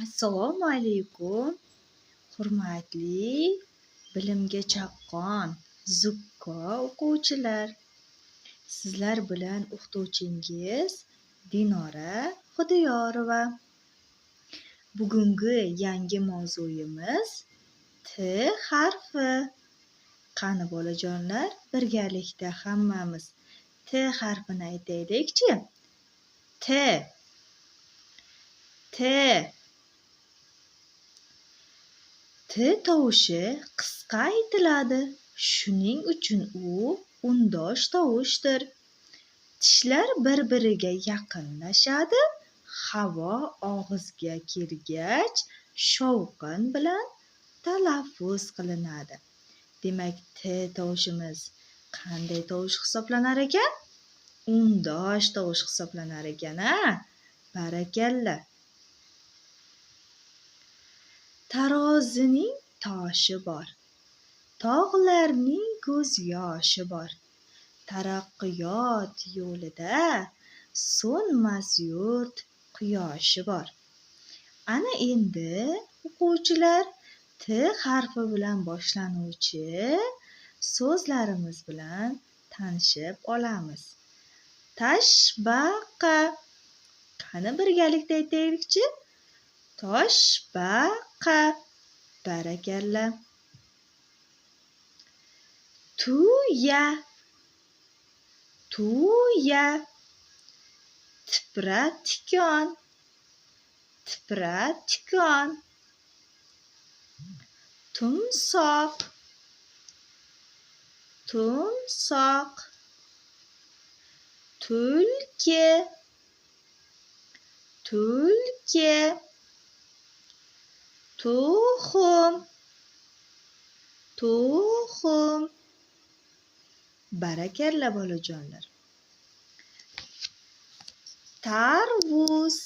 Assalomu alaykum, hurmatli bilimga chaqqon, zukko o'quvchilar. Sizlar bilan o'qituvchingiz Dinora Xudoyorova. Bugungi yangi mavzuyimiz T harfi. Qani bolajonlar, birgalikda hammamiz T harfini aytaylikchi. T. T tovushi qisqa aytiladi. Shuning uchun u undosh tovushdir. Tishlar bir-biriga yaqinlashadi. Havo og'izga kelgach, shovqin bilan talaffuz qilinadi. Demak, T tovushimiz qanday tovush hisoblanar ekan? Undosh tovush hisoblanar ekan, Barakalla. Tarozining toshi bor, tog'larning ko'z yoshi bor. Taraqqiyot yo'lida so'nmas yurt quyoshi bor. Ana endi o'quvchilar T harfi bilan boshlanuvchi so'zlarimiz bilan tanishib olamiz. Toshbaqa. Qani birgalikda aytaylikchi. Toshbaqa. Barakalla. Tuya. Tipra-tikon. Tumsoq. Tulki. Tuxum. Barakalla bolajonlar. Tarvuz.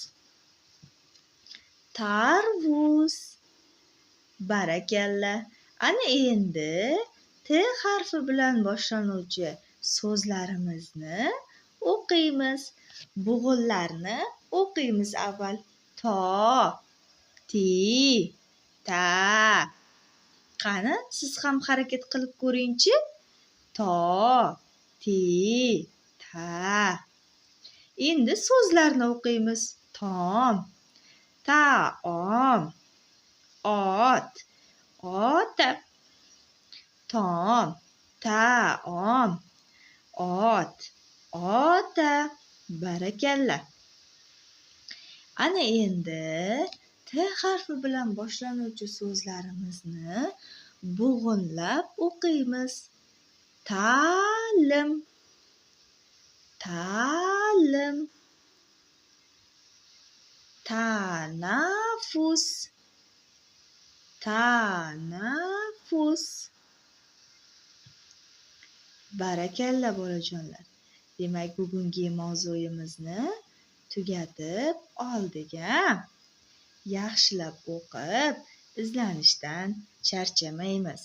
Barakalla. Ana endi T harfi bilan boshlanuvchi so'zlarimizni o'qiymiz. Bo'g'inlarni o'qiymiz avval. To, ti, ta. Qani siz ham harakat qilib ko'ringchi. To, ti, ta. Endi so'zlarni o'qiymiz. Tom, taom, ot, ota. Tom, taom, ot, ota. Barakalla. Ana endi T harfi bilan boshlanuvchi so'zlarimizni bo'g'inlab o'qiymiz. Ta'lim, tanaffus. Barakalla bolajonlar. Demak, bugungi mavzuyimizni tugatib oldik. Yaxshilab o'qib, izlanishdan charchamaymiz.